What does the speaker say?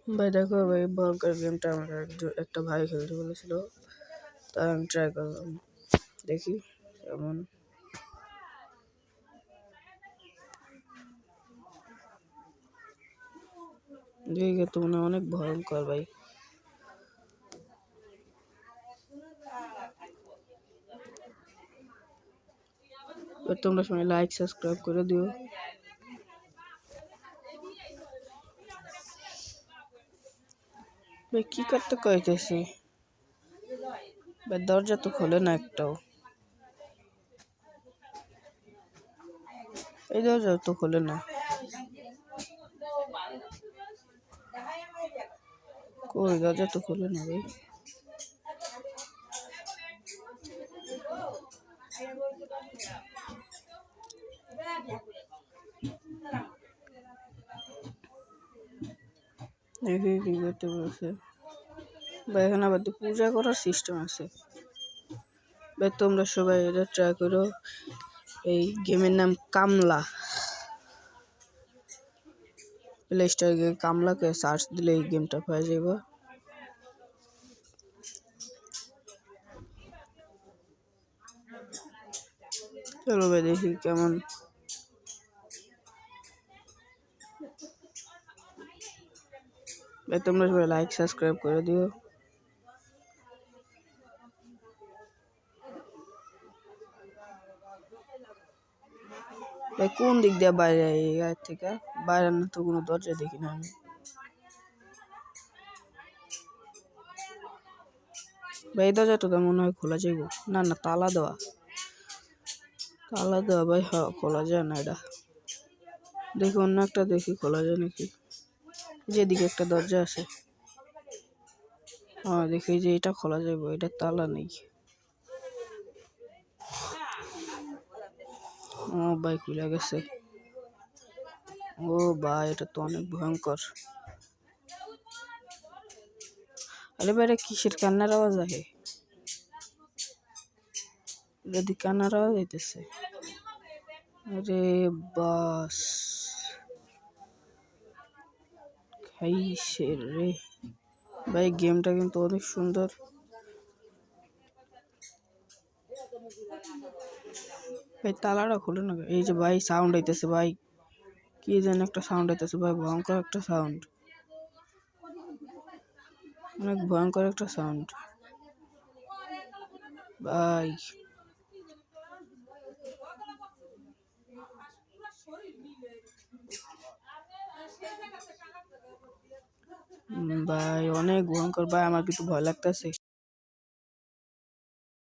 ভাই দেখো ভাই, ভয়ঙ্কর গেমটা আমার একটা ভাই খেলতে বলেছিল, তাই আমি ট্রাই করলাম, দেখি কেমন। দেখে তো মনে অনেক ভয়ঙ্কর ভাই। তোমরা সবাই লাইক সাবস্ক্রাইব করে দিও। ভাই কি করতে কইতেছি ভাই, দরজা তো খোলে না একটাও। এই দরজা তো খোলে না, কই দরজা তো খোলে না ভাই। দেখি কি করতে বলছে ভাই। এখানে আবার পূজা করার সিস্টেম আছে ভাই, তোমরা সবাই এটা ট্রাই করো। এই গেমের নাম কামলা। প্লে স্টোরে গিয়ে কামলাকে সার্চ দিলে এই গেমটা পেয়ে যাবে। চলো ভাই দেখি কেমন। ভাই তোমরা সবাই লাইক সাবস্ক্রাইব করে দিও। ভাই কোন দিক দিয়ে বাইরে থেকে বাইরে না তো কোনো দরজা দেখি না আমি। ভাই এই দরজাটা তো মনে হয় খোলা যাইব না। না তালা দেওয়া, তালা দেওয়া ভাই। হ্যাঁ খোলা যায় না এটা। দেখি অন্য একটা দেখি খোলা যায় নাকি। যেদিকে একটা দরজা আছে, হ্যাঁ দেখি যে এটা খোলা যাইব, এটা তালা নেই। ও ভাই খুলে গেছে। ও ভাই এটা তো অনেক ভয়ঙ্কর। আরে ভাই এটা কিসের কান্নার আওয়াজ আহে? যদি কান্নার আওয়াজ হইতেছে। আরে বাস খাইছে রে ভাই। গেমটা কিন্তু অনেক সুন্দর ভাই। তালাটা খুলে না। এই যে ভাই সাউন্ড হইতেছে ভাই, কি যেন একটা সাউন্ড হইতেছে ভাই, ভয়ঙ্কর একটা সাউন্ড, অনেক ভয়ঙ্কর একটা সাউন্ড ভাই। ভাই অনেক ভয়ঙ্কর ভাই, আমার কিন্তু ভয় লাগতেছে।